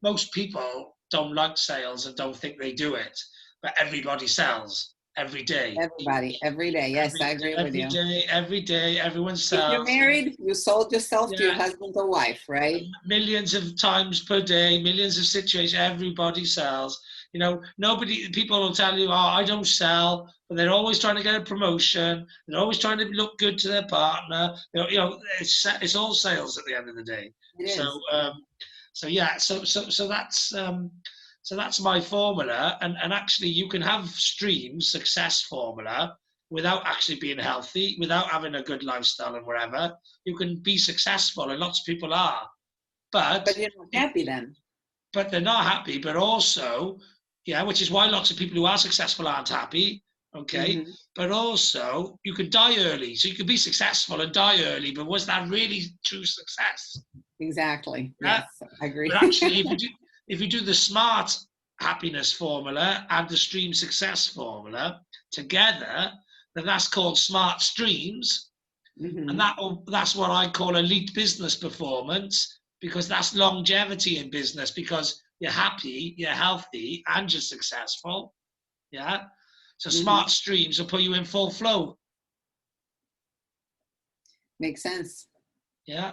Most people don't like sales and don't think they do it, but everybody sells every day. Everybody, every day. Yes, I agree with you. Every day, everyone sells. If you're married, you sold yourself to your husband or wife, right? Millions of times per day, millions of situations, everybody sells. People will tell you, oh, I don't sell, but they're always trying to get a promotion. They're always trying to look good to their partner. It's all sales at the end of the day. So that's my formula, and actually you can have streams success formula without actually being healthy, without having a good lifestyle and whatever. You can be successful, and lots of people are, but you're not happy then. But they're not happy, but also, which is why lots of people who are successful aren't happy. Okay, but also you could die early, so you could be successful and die early, but was that really true success? Exactly. Yes, I agree. But actually, if you do the SMART happiness formula and the stream success formula together, then that's called SMART streams, and that's what I call elite business performance, because that's longevity in business, because you're happy, you're healthy, and you're successful. Yeah. So SMART streams will put you in full flow. Makes sense. Yeah.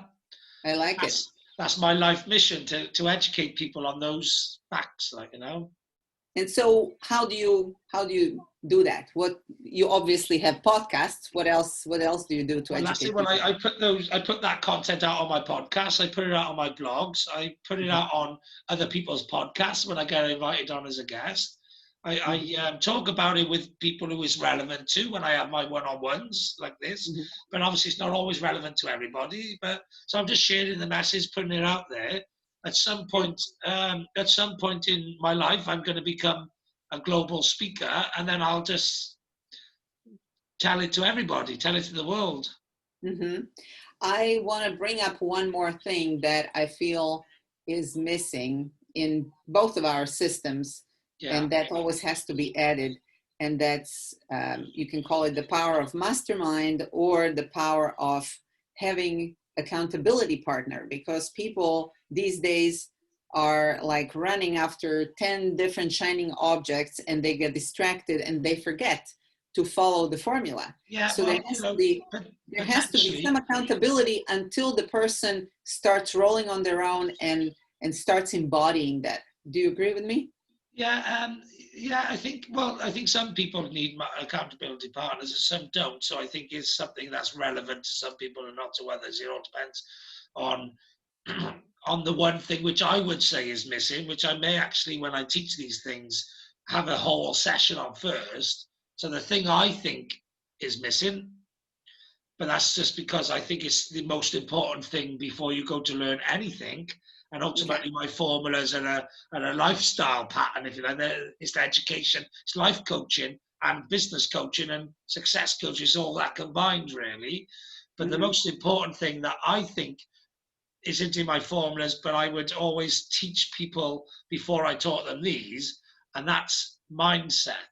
I like it. That's my life mission, to educate people on those facts, And so how do you do that? What, you obviously have podcasts. What else do you do to educate people? I put that content out on my podcast. I put it out on my blogs. I put it out on other people's podcasts when I get invited on as a guest. I talk about it with people who it's relevant to when I have my one-on-ones like this, but obviously it's not always relevant to everybody. So I'm just sharing the message, putting it out there. At some point in my life, I'm going to become a global speaker, and then I'll just tell it to everybody, tell it to the world. I want to bring up one more thing that I feel is missing in both of our systems. And that always has to be added. And that's, you can call it the power of mastermind or the power of having accountability partner, because people these days are like running after 10 different shining objects, and they get distracted and they forget to follow the formula. So there has to be some accountability until the person starts rolling on their own and starts embodying that. Do you agree with me? Yeah, I think, well, I think some people need accountability partners and some don't. So I think it's something that's relevant to some people and not to others. It all depends on on the one thing which I would say is missing, which I may actually, when I teach these things, have a whole session on first. So the thing I think is missing, but that's just because I think it's the most important thing before you go to learn anything. And Okay. ultimately, my formulas are a lifestyle pattern, if you like. It's education, it's life coaching and business coaching and success coaching. It's all that combined, really. But the Hmm. most important thing that I think isn't in my formulas, but I would always teach people before I taught them these, and that's mindset.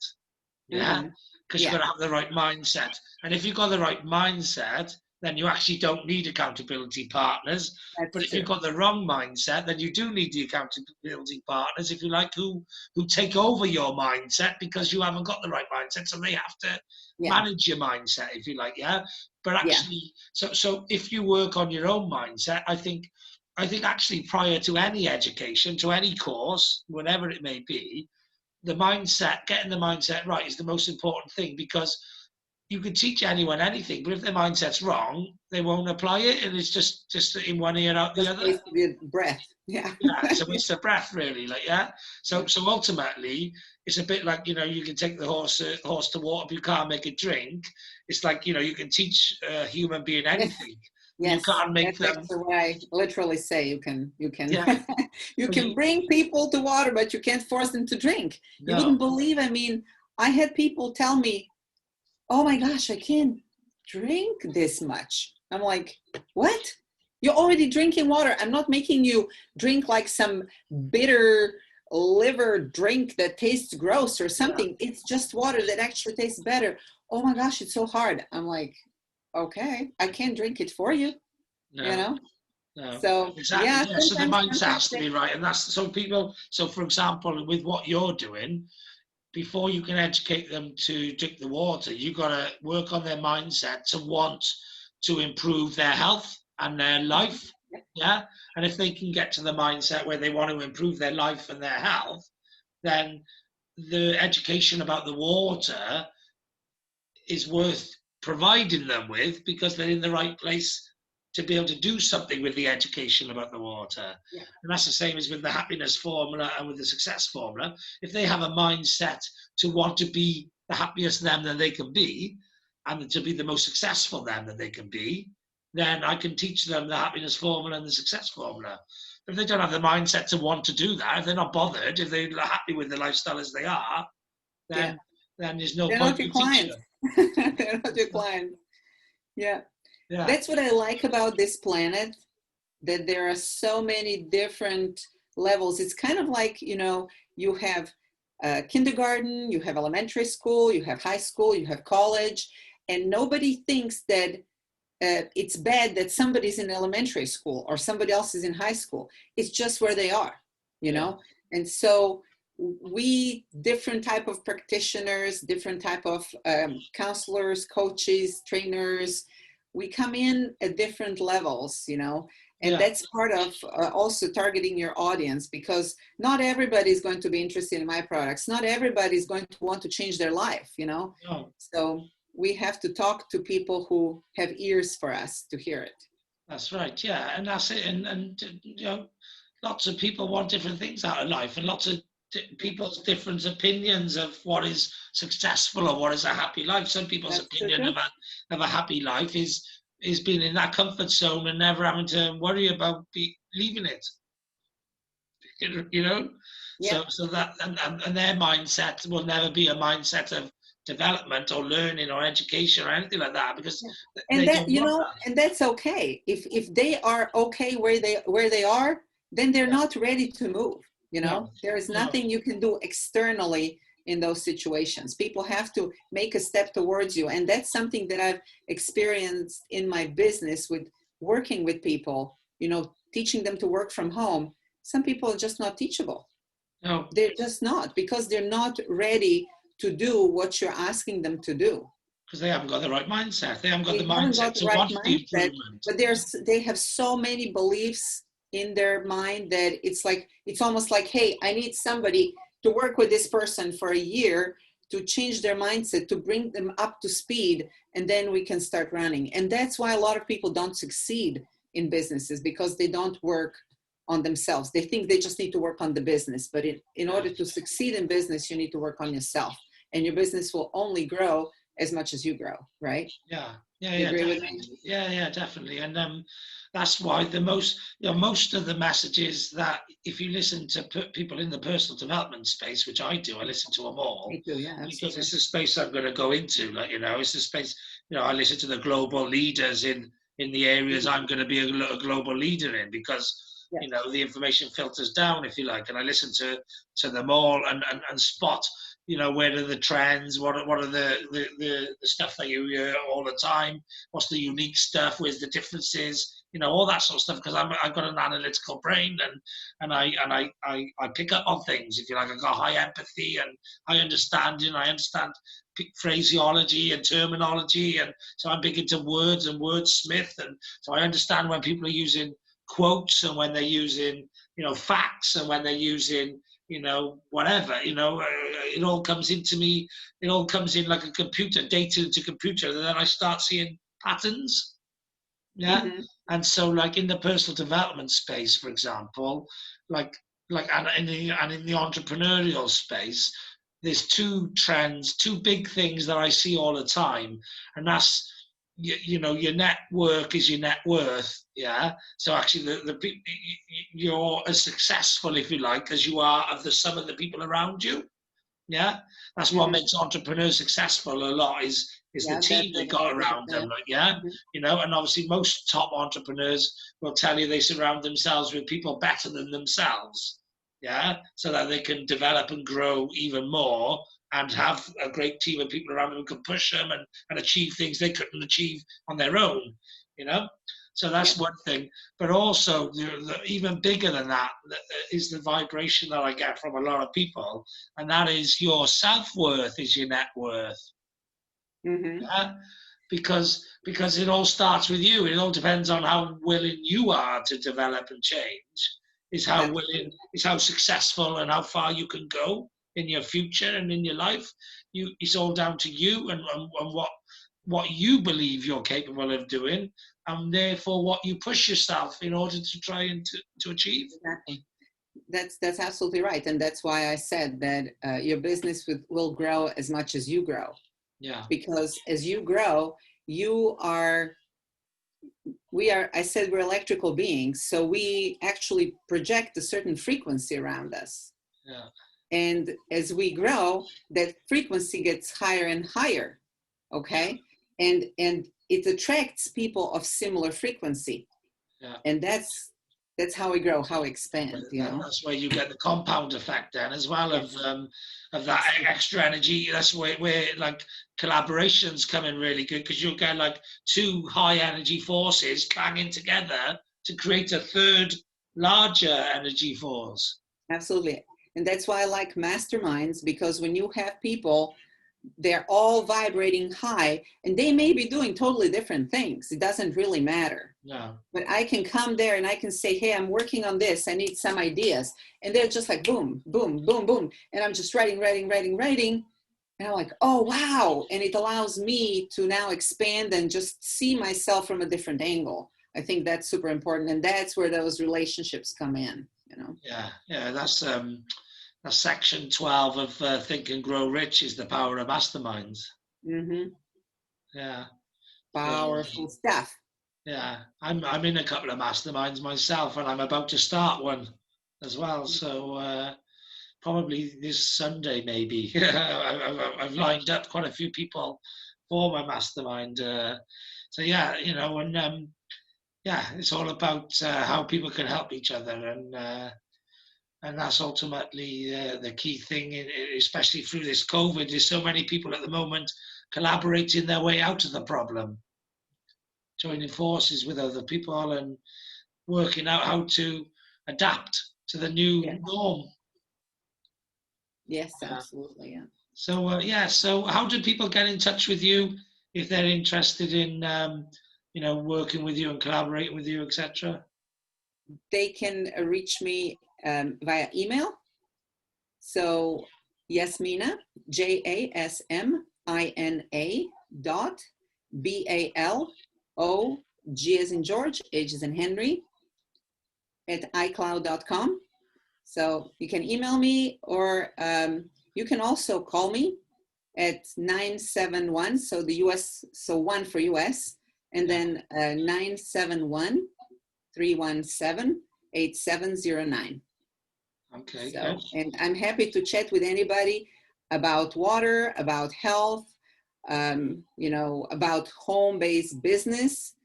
Yeah, Hmm. because you've Yeah, got to have the right mindset. And if you've got the right mindset, then you actually don't need accountability partners. But that's if you've true. got the wrong mindset, then you do need the accountability partners, if you like, who take over your mindset because you haven't got the right mindset. So they have to Yeah, manage your mindset, if you like, yeah. But yeah. actually, so if you work on your own mindset, I think actually prior to any education, to any course, whatever it may be, the mindset, getting the mindset right is the most important thing because you can teach anyone anything, but if their mindset's wrong, they won't apply it, and it's just in one ear out the Just other. wasted breath. Yeah. Yeah, it's a waste of breath, really. Like, yeah. So, Yeah. so ultimately, it's a bit like, you can take the horse to water, but you can't make it drink. It's like, you can teach a human being Yes. anything, but you Yes. can't make That's them. actually what I literally say. You can Yeah, you but can bring people to water, but you can't force them to drink. You wouldn't no, believe. I mean, I had people tell me, "Oh my gosh, I can't drink this much." I'm like, "What? You're already drinking water. I'm not making you drink like some bitter liver drink that tastes gross or yeah, something. It's just water that actually tastes better." Oh my gosh, it's so hard. I'm like, "Okay, I can't drink it for you, you no. know?" No, So, exactly. yeah, Yeah. So the mindset sometimes has to be right. And that's so people, so for example, with what you're doing, before you can educate them to drink the water, you've got to work on their mindset to want to improve their health and their life. Yeah. And if they can get to the mindset where they want to improve their life and their health, then the education about the water is worth providing them with because they're in the right place to be able to do something with the education about the water. yeah, And that's the same as with the happiness formula and with the success formula. If they have a mindset to want to be the happiest them that they can be and to be the most successful them that they can be, then I can teach them the happiness formula and the success formula. If they don't have the mindset to want to do that, if they're not bothered, if they're happy with the lifestyle as they are, yeah. then there's no They're point not in your me teaching clients. them. They're not your clients. Yeah. Yeah, That's what I like about this planet, that there are so many different levels. It's kind of like, you have kindergarten, you have elementary school, you have high school, you have college, and nobody thinks that it's bad that somebody's in elementary school or somebody else is in high school. It's just where they are, you yeah, know? And so we, different type of practitioners, different type of counselors, coaches, trainers, we come in at different levels, and yeah. that's part of also targeting your audience, because not everybody is going to be interested in my products. Not everybody is going to want to change their life. No, So we have to talk to people who have ears for us to hear it. that's right. Yeah, and that's it. And lots of people want different things out of life, and lots of people's different opinions of what is successful or what is a happy life. Some people's That's so opinion true. of a happy life is being in that comfort zone and never having to worry about leaving it. you know Yeah. so that and their mindset will never be a mindset of development or learning or education or anything like that because Yeah. And they that, don't want that. and that's okay. If they are okay where they are, then they're Yeah. not ready to move. No, There is no. nothing you can do externally in those situations. People have to make a step towards you. And that's something that I've experienced in my business with working with people, teaching them to work from home. Some people are just not teachable. No, They're just not, because they're not ready to do what you're asking them to do. because they haven't got the right mindset. They haven't got the They haven't mindset got the to right want the mindset, improvement. but they have so many beliefs in their mind that it's almost like, hey, I need somebody to work with this person for a year to change their mindset, to bring them up to speed, and then we can start running. And that's why a lot of people don't succeed in businesses, because they don't work on themselves. They think they just need to work on the business, but in order to succeed in business, you need to work on yourself, and your business will only grow as much as you grow, right? You agree with me? Yeah, definitely. And that's why most of the messages that, if you listen to people in the personal development space, which I do, I listen to them all. Me too, yeah, absolutely. Because it's the space I'm going to go into. Like, it's the space, I listen to the global leaders in the areas I'm going to be a global leader in, because the information filters down, if you like, and I listen to them all and spot, where are the trends, what are the stuff that you hear all the time, what's the unique stuff, where's the differences, all that sort of stuff, because I've got an analytical brain, and I pick up on things, if you like. I've got high empathy, and I understand phraseology and terminology, and so I'm big into words and wordsmith, and so I understand when people are using quotes, and when they're using facts, and when they're using whatever, it all comes into me, it all comes in like a computer, data into computer, and then I start seeing patterns. And so, like, in the personal development space, for example, and in the entrepreneurial space, there's two trends, two big things that I see all the time, and that's your network is your net worth. So actually, you're as successful, if you like, as you are of the sum of the people around you. That's what makes entrepreneurs successful a lot, is the team they got around them. And obviously most top entrepreneurs will tell you they surround themselves with people better than themselves, so that they can develop and grow even more, and have a great team of people around them who can push them and achieve things they couldn't achieve on their own. So that's one thing. But also, even bigger than that is the vibration that I get from a lot of people, and that is your self-worth is your net worth. Because it all starts with you. It all depends on how willing you are to develop and change. Is how successful and how far you can go in your future and in your life. It's all down to you, and what you believe you're capable of doing, and therefore what you push yourself in order to try and to achieve. Exactly. That's absolutely right, and that's why I said that your business will grow as much as you grow. Because as you grow, I said we're electrical beings, so we actually project a certain frequency around us. And as we grow, that frequency gets higher and higher, okay? And it attracts people of similar frequency. And that's how we grow, how we expand. That's where you get the compound effect then, as well, of that extra energy. That's where like collaborations come in really good, because you'll get like two high energy forces clanging together to create a third larger energy force. Absolutely. And that's why I like masterminds, because when you have people, they're all vibrating high, and they may be doing totally different things. It doesn't really matter. But I can come there and I can say, hey, I'm working on this. I need some ideas. And they're just like, boom, boom, boom, boom. And I'm just writing. And I'm like, oh, wow. And it allows me to now expand and just see myself from a different angle. I think that's super important. And that's where those relationships come in, That's section 12 of Think and Grow Rich, is the power of masterminds. Powerful stuff. I'm in a couple of masterminds myself, and I'm about to start one as well. So probably this Sunday, maybe. I've lined up quite a few people for my mastermind. It's all about how people can help each other, and that's ultimately the key thing, especially through this COVID. There's so many people at the moment collaborating their way out of the problem, joining forces with other people and working out how to adapt to the new norm. Yes, absolutely. So how do people get in touch with you if they're interested in working with you and collaborating with you, etc.? They can reach me via email. So Jasmina, Jasmina .Balogh, G as in George, H as in Henry, at iCloud.com. So you can email me, or you can also call me at 971, so the US, so 1 for US, and then 971-317-8709. Okay. So, Good. and I'm happy to chat with anybody about water, about health, about home-based business.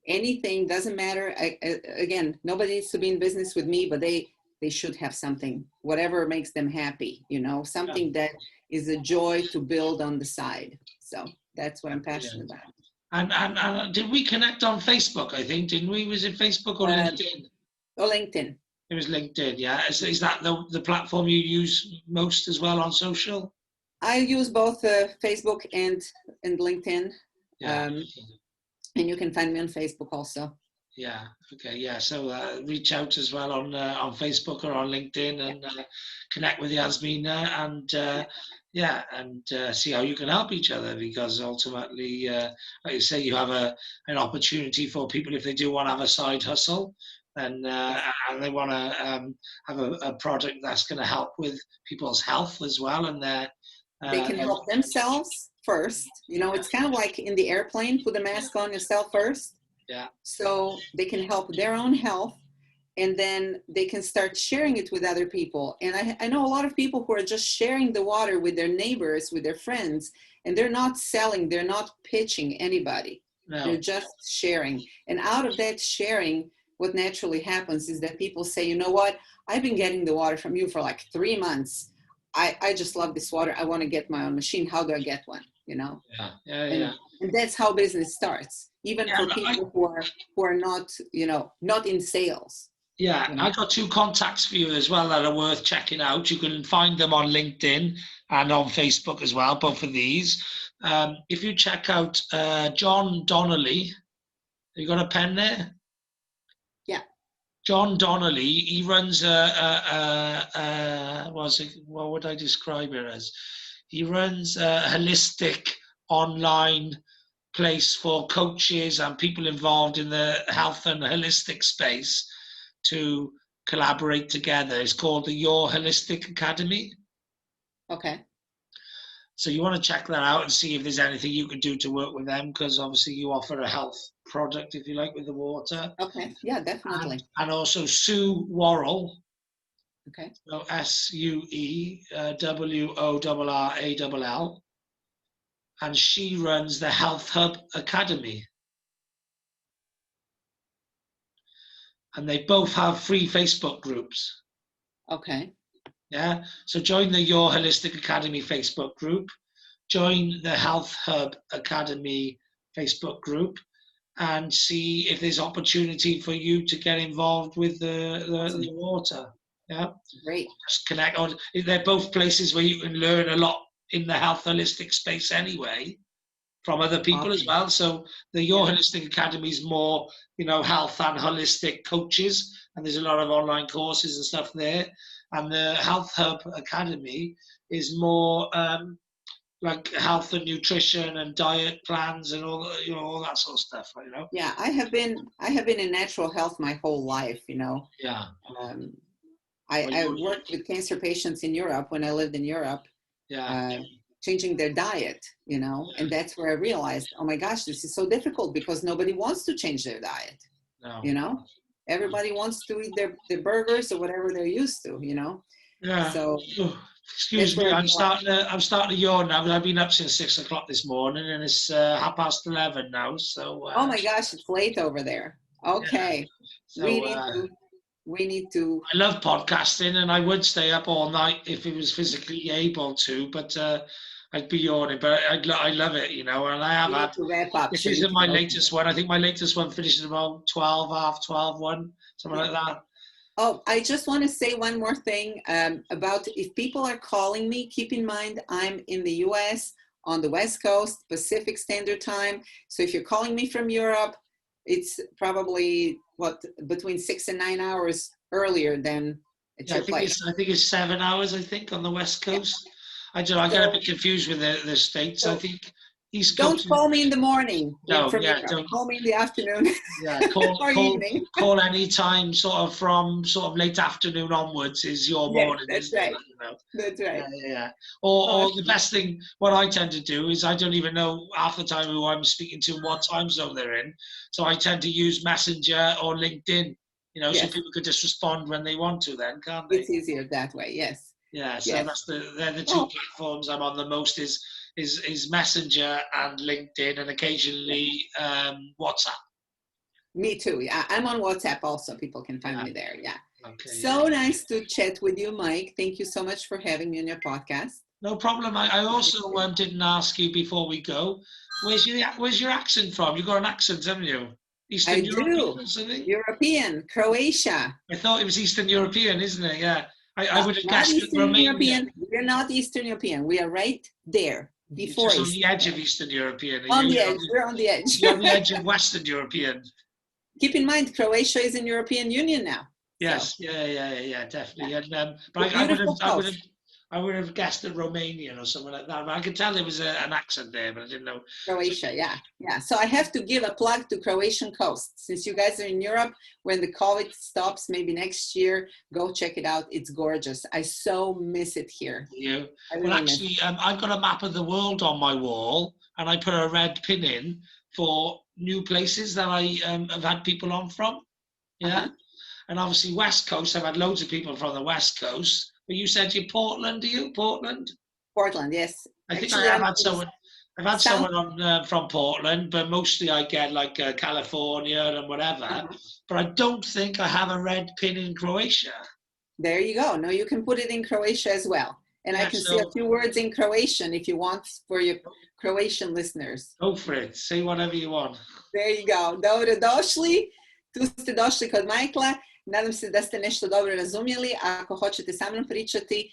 Anything, doesn't matter. Again, nobody needs to be in business with me, but they should have something, whatever makes them happy, something that is a joy to build on the side. So that's what I'm passionate about. And did we connect on Facebook? I think, didn't we? Was it Facebook or LinkedIn? Or LinkedIn. It was LinkedIn, yeah. Is that the platform you use most as well on social? I use both Facebook and LinkedIn. Yeah. And you can find me on Facebook also. Yeah. Okay. Yeah. So reach out as well on Facebook or on LinkedIn and connect with Jasmina and see how you can help each other, because ultimately, like you say, you have an opportunity for people if they do want to have a side hustle, and they want to have a product that's going to help with people's health as well, and they can help themselves first. It's kind of like in the airplane, put the mask on yourself first. Yeah. So they can help their own health, and then they can start sharing it with other people. And I know a lot of people who are just sharing the water with their neighbors, with their friends, and they're not selling, they're not pitching anybody. No. They're just sharing. And out of that sharing, what naturally happens is that people say, you know what, I've been getting the water from you for like 3 months. I just love this water. I want to get my own machine. How do I get one? Yeah. And that's how business starts, even for people who are not, not in sales. Yeah, I got 2 contacts for you as well that are worth checking out. You can find them on LinkedIn and on Facebook as well, both of these. If you check out John Donnelly, you got a pen there? Yeah. John Donnelly, he runs what would I describe it as? He runs a holistic online place for coaches and people involved in the health and holistic space to collaborate together. It's called the Your Holistic Academy. Okay. So you want to check that out and see if there's anything you can do to work with them, because obviously you offer a health product, if you like, with the water. Okay. Yeah, definitely. And also Sue Worrell. Okay. So SUEWORRALL. And she runs the Health Hub Academy. And they both have free Facebook groups. Okay. Yeah. So join the Your Holistic Academy Facebook group. Join the Health Hub Academy Facebook group, and see if there's opportunity for you to get involved with the water. Yeah. Great. Just connect on. They're both places where you can learn a lot in the health holistic space anyway, from other people as well. So the Your Holistic Academy is more, health and holistic coaches, and there's a lot of online courses and stuff there. And the Health Hub Academy is more like health and nutrition and diet plans and all that sort of stuff. Yeah, I have been in natural health my whole life. Yeah. I worked with cancer patients in Europe when I lived in Europe. Yeah. Changing their diet, and that's where I realized, oh my gosh, this is so difficult, because nobody wants to change their diet. No. Everybody wants to eat their burgers or whatever they're used to, Yeah. So excuse me, I'm starting to yawn now, because I've been up since 6 o'clock this morning, and it's 11:30 now. So. Oh my gosh, it's late over there. Okay. Yeah. So, we need to. I love podcasting, and I would stay up all night if it was physically able to, but I'd be yawning. But I love it, and I have had. To wrap up. This isn't my latest one. I think my latest one finishes about 12, half 12, 1, something like that. Oh, I just want to say one more thing about if people are calling me, keep in mind I'm in the US on the West Coast, Pacific Standard Time. So if you're calling me from Europe, it's probably between 6 and 9 hours earlier than It's Yeah, your place. I think it's 7 hours, I think, on the West Coast. I don't know, I get a So, bit confused with the states. I so think East don't Coast. call me in the morning No, from yeah, Europe. don't. Call me in the afternoon Yeah, call or call evening. call any time sort of from sort of late afternoon onwards is your Yes, morning, that's isn't it? right. Like, you know? That's Yeah, right. yeah, yeah. Oh, Or the best thing, what I tend to do is I don't even know half the time who I'm speaking to, what time zone they're in. So I tend to use Messenger or LinkedIn, so yes, people could just respond when they want to then, can't they? it's easier that way. Yes, Yeah, so yes. they're the two Oh, platforms I'm on the most is Messenger and LinkedIn and yes. occasionally WhatsApp. Me too. Yeah, I'm on WhatsApp also. People can find Yeah. me there. Yeah. Okay. Yeah. So nice to chat with you, Mike. Thank you so much for having me on your podcast. No problem. I also didn't ask you before we go. Where's your accent from? You got an accent, haven't you? I Eastern European do. or something? European, Croatia. I thought it was Eastern European, isn't it? Yeah. I would have Not guessed that Eastern Romania. European. We're not Eastern European. We are right there before Just on the Eastern. edge of Eastern European. On the edge. We're on the edge. You're on the edge of Western European. Keep in mind, Croatia is in European Union now. So Yes, yeah, definitely. yeah. And The but beautiful coast. I would have guessed that Romanian or something like that. But I could tell there was an accent there, but I didn't know. Croatia, yeah, yeah. So I have to give a plug to Croatian coast. Since you guys are in Europe, when the COVID stops, maybe next year, go check it out. It's gorgeous. I so miss it here. You I well, really miss it. actually, I've got a map of the world on my wall, and I put a red pin in for new places that I have had people on from. Yeah, Uh-huh. and obviously West Coast. I've had loads of people from the West Coast. But you said you're Portland, do you? Portland? Portland, yes. I think I Actually, have I'm had from the someone. I've had south. someone on from Portland, but mostly I get like California and whatever. Uh-huh. But I don't think I have a red pin in Croatia. There you go. No, you can put it in Croatia as well. And I Yeah, can say a so few words in Croatian if you want for your Croatian listeners. go for it. Say whatever you want. There you go. Dobro došli. Tu ste došli kod Michaela. Nadam se da ste nešto dobro razumjeli. Ako hoćete sa mnom pričati,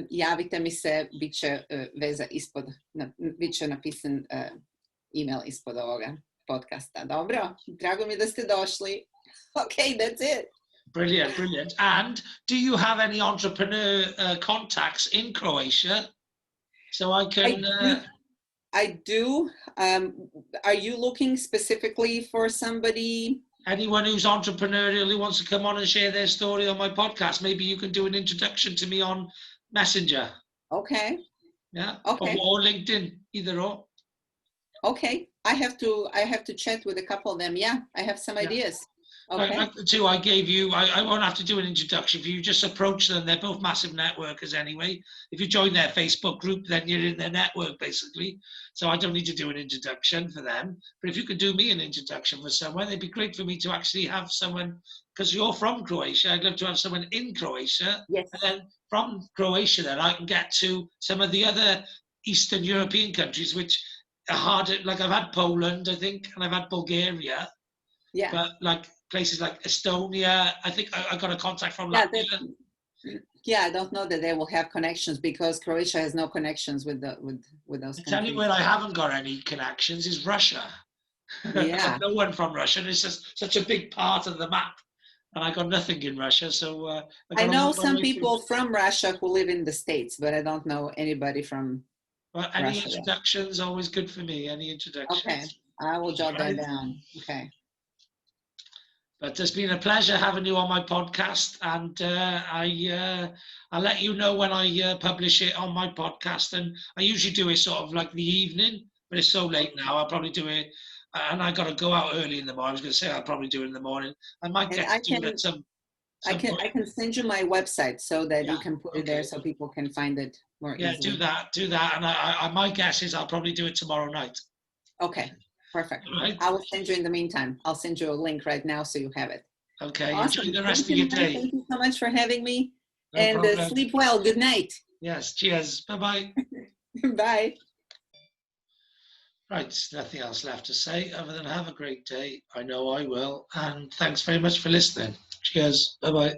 javite mi se, bit će veza ispod, bit će napisan email ispod ovoga podcasta. Dobro? Drago mi da ste došli. Okay, that's it. Brilliant, brilliant. And do you have any entrepreneur contacts in Croatia? So I can. I do. Are you looking specifically for somebody? Anyone who's entrepreneurial who wants to come on and share their story on my podcast, maybe you can do an introduction to me on Messenger. Okay. Yeah. Okay. Or LinkedIn, either or. Okay. I have to chat with a couple of them. Yeah, I have some ideas. Okay. Like the two I gave you, I won't have to do an introduction for you. Just approach them. They're both massive networkers anyway. If you join their Facebook group, then you're in their network basically. So I don't need to do an introduction for them. But if you could do me an introduction for someone, it'd be great for me to actually have someone, because you're from Croatia. I'd love to have someone in Croatia. Yes. And then from Croatia, then I can get to some of the other Eastern European countries, which are harder. Like I've had Poland, I think, and I've had Bulgaria. Yeah. But like places like Estonia, I think I got a contact from Latvia. Yeah, I don't know that they will have connections because Croatia has no connections with those countries. Tell you where I haven't got any connections is Russia. Yeah. No one from Russia. And it's just such a big part of the map. And I got nothing in Russia. So I know some people from Russia who live in the States, but I don't know anybody from any Russia. Introductions, always good for me. Any introductions. Okay, I will jot that down. Okay. But it's been a pleasure having you on my podcast, and I'll let you know when I publish it on my podcast. And I usually do it sort of like the evening, but it's so late now. I'll probably do it, and I got to go out early in the morning. I was going to say I'll probably do it in the morning. I might get to do it at some I can send you my website so that you can put it there so people can find it more easily. Yeah, do that. And my guess is I'll probably do it tomorrow night. Okay. Perfect. Right. I will send you in the meantime. I'll send you a link right now so you have it. Okay. Awesome. Enjoy the rest of your day. Thank you so much for having me. No and sleep well. Good night. Yes. Cheers. Bye-bye. Bye. Right. Nothing else left to say other than have a great day. I know I will. And thanks very much for listening. Cheers. Bye-bye.